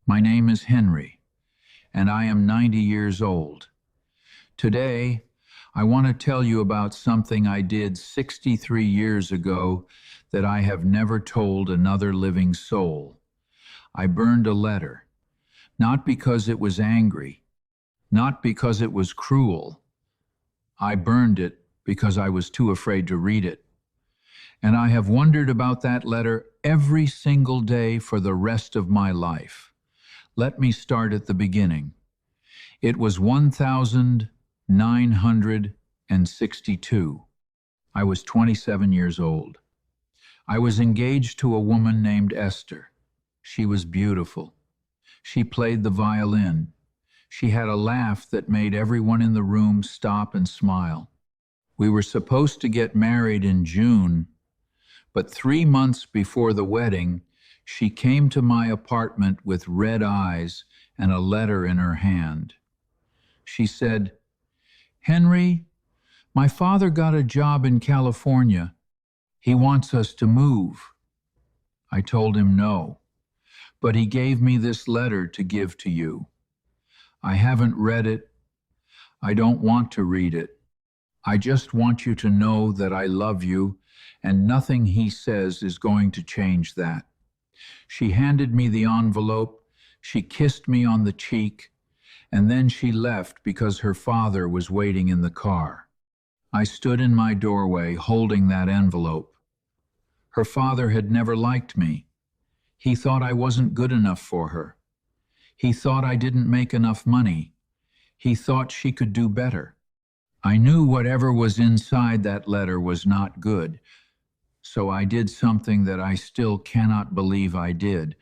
My name is Henry, and I am 90 years old. Today, I want to tell you about something I did 63 years ago that I have never told another living soul. I burned a letter, not because it was angry, not because it was cruel. I burned it because I was too afraid to read it. And I have wondered about that letter every single day for the rest of my life. Let me start at the beginning. It was 1962. I was 27 years old. I was engaged to a woman named Esther. She was beautiful. She played the violin. She had a laugh that made everyone in the room stop and smile. We were supposed to get married in June, but 3 months before the wedding, she came to my apartment with red eyes and a letter in her hand. She said, "Henry, my father got a job in California. He wants us to move." I told him no, but he gave me this letter to give to you. I haven't read it. I don't want to read it. I just want you to know that I love you, and nothing he says is going to change that. She handed me the envelope, she kissed me on the cheek, and then she left because her father was waiting in the car. I stood in my doorway holding that envelope. Her father had never liked me. He thought I wasn't good enough for her. He thought I didn't make enough money. He thought she could do better. I knew whatever was inside that letter was not good, so I did something that I still cannot believe I did.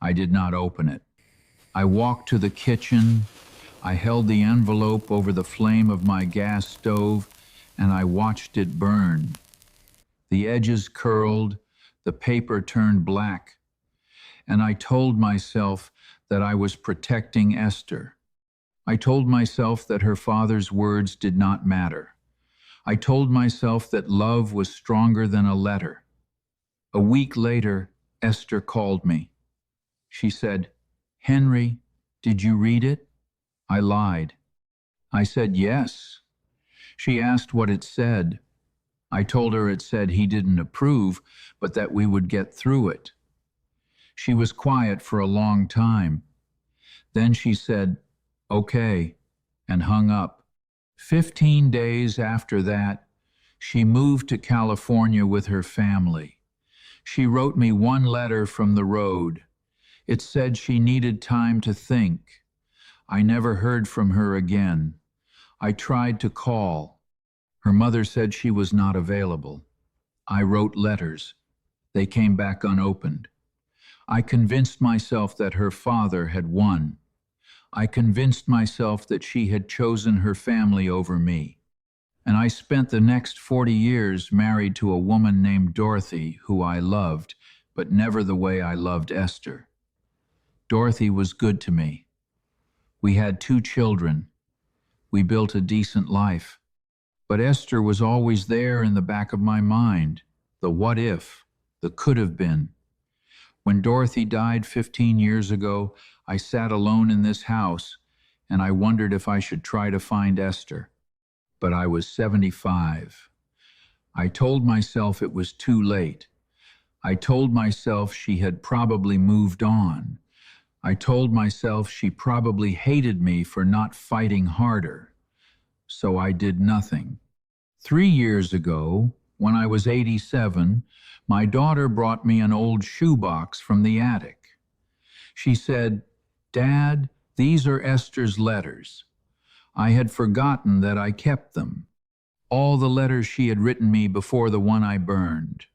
I did not open it. I walked to the kitchen, I held the envelope over the flame of my gas stove, and I watched it burn. The edges curled, the paper turned black, and I told myself that I was protecting Esther. I told myself that her father's words did not matter. I told myself that love was stronger than a letter. A week later, Esther called me. She said, "Henry, did you read it?" I lied. I said yes. She asked what it said. I told her it said he didn't approve, but that we would get through it. She was quiet for a long time. Then she said, "Okay," and hung up. 15 days after that, she moved to California with her family. She wrote me one letter from the road. It said she needed time to think. I never heard from her again. I tried to call. Her mother said she was not available. I wrote letters. They came back unopened. I convinced myself that her father had won. I convinced myself that she had chosen her family over me. And I spent the next 40 years married to a woman named Dorothy, who I loved, but never the way I loved Esther. Dorothy was good to me. We had 2 children. We built a decent life. But Esther was always there in the back of my mind, the what if, the could have been. When Dorothy died 15 years ago, I sat alone in this house, and I wondered if I should try to find Esther. But I was 75. I told myself it was too late. I told myself she had probably moved on. I told myself she probably hated me for not fighting harder. So I did nothing. 3 years ago, when I was 87, my daughter brought me an old shoebox from the attic. She said, "Dad, these are Esther's letters." I had forgotten that I kept them. All the letters she had written me before the one I burned.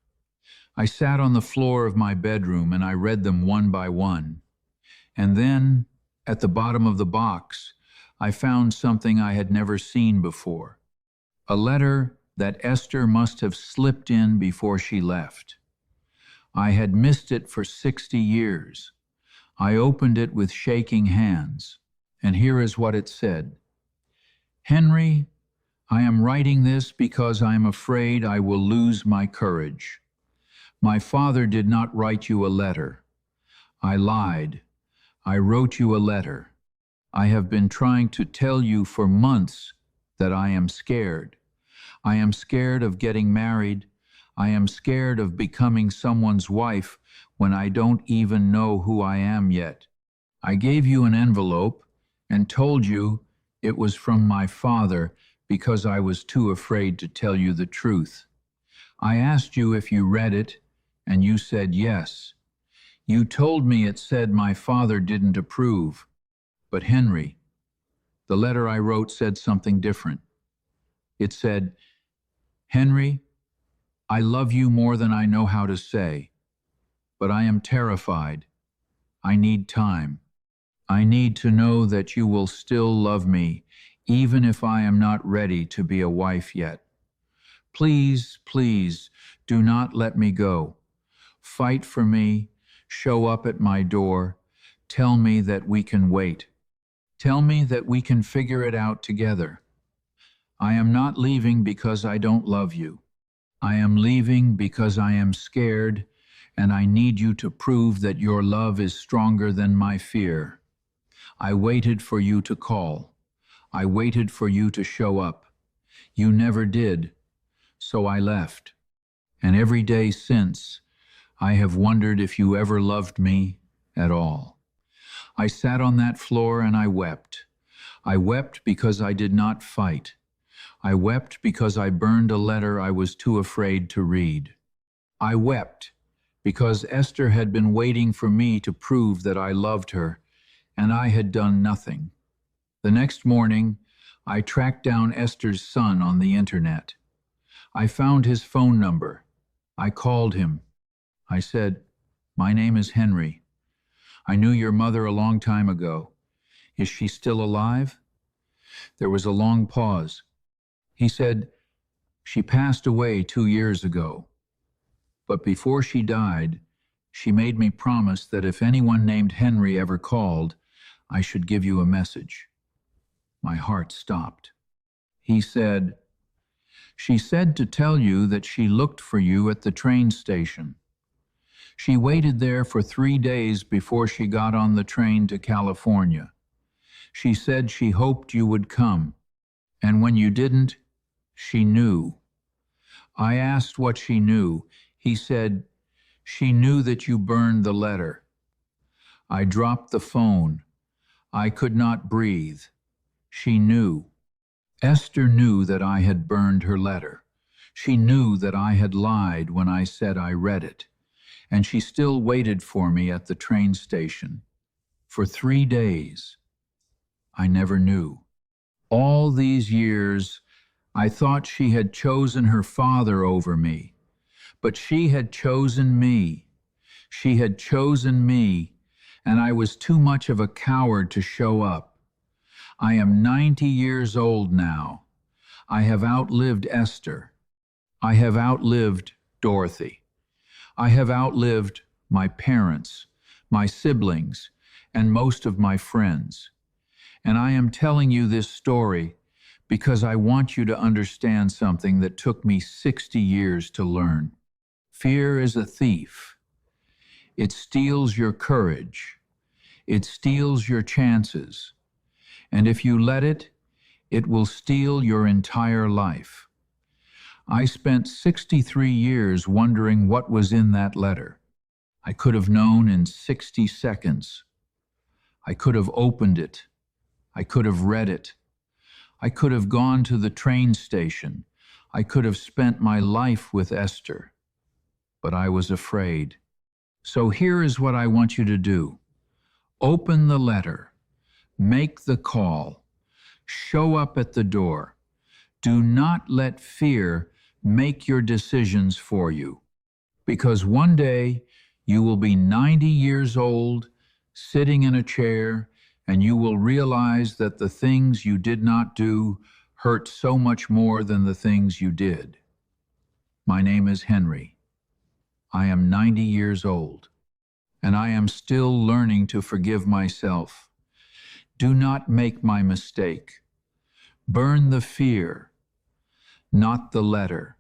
I sat on the floor of my bedroom and I read them one by one. And then, at the bottom of the box, I found something I had never seen before. A letter that Esther must have slipped in before she left. I had missed it for 60 years. I opened it with shaking hands, and here is what it said. "Henry, I am writing this because I am afraid I will lose my courage. My father did not write you a letter. I lied. I wrote you a letter. I have been trying to tell you for months that I am scared. I am scared of getting married. I am scared of becoming someone's wife when I don't even know who I am yet. I gave you an envelope and told you it was from my father because I was too afraid to tell you the truth. I asked you if you read it, and you said yes. You told me it said my father didn't approve. But Henry, the letter I wrote said something different. It said, Henry, I love you more than I know how to say, but I am terrified. I need time. I need to know that you will still love me, even if I am not ready to be a wife yet. Please, please, do not let me go. Fight for me, show up at my door, tell me that we can wait. Tell me that we can figure it out together. I am not leaving because I don't love you. I am leaving because I am scared, and I need you to prove that your love is stronger than my fear. I waited for you to call. I waited for you to show up. You never did, so I left. And every day since, I have wondered if you ever loved me at all. I sat on that floor and I wept. I wept because I did not fight. I wept because I burned a letter I was too afraid to read. I wept because Esther had been waiting for me to prove that I loved her, and I had done nothing. The next morning, I tracked down Esther's son on the internet. I found his phone number. I called him. I said, "My name is Henry. I knew your mother a long time ago. Is she still alive?" There was a long pause. He said, "She passed away 2 years ago. But before she died, she made me promise that if anyone named Henry ever called, I should give you a message." My heart stopped. He said, "She said to tell you that she looked for you at the train station. She waited there for 3 days before she got on the train to California. She said she hoped you would come, and when you didn't, she knew." I asked what she knew. He said, "She knew that you burned the letter." I dropped the phone. I could not breathe. She knew. Esther knew that I had burned her letter. She knew that I had lied when I said I read it. And she still waited for me at the train station. For 3 days. I never knew. All these years, I thought she had chosen her father over me. But she had chosen me. She had chosen me, and I was too much of a coward to show up. I am 90 years old now. I have outlived Esther. I have outlived Dorothy. I have outlived my parents, my siblings, and most of my friends. And I am telling you this story because I want you to understand something that took me 60 years to learn. Fear is a thief. It steals your courage. It steals your chances. And if you let it, it will steal your entire life. I spent 63 years wondering what was in that letter. I could have known in 60 seconds. I could have opened it. I could have read it. I could have gone to the train station. I could have spent my life with Esther. But I was afraid. So here is what I want you to do. Open the letter. Make the call. Show up at the door. Do not let fear make your decisions for you. Because one day you will be 90 years old, sitting in a chair, and you will realize that the things you did not do hurt so much more than the things you did. My name is Henry. I am 90 years old, and I am still learning to forgive myself. Do not make my mistake. Burn the fear, not the letter.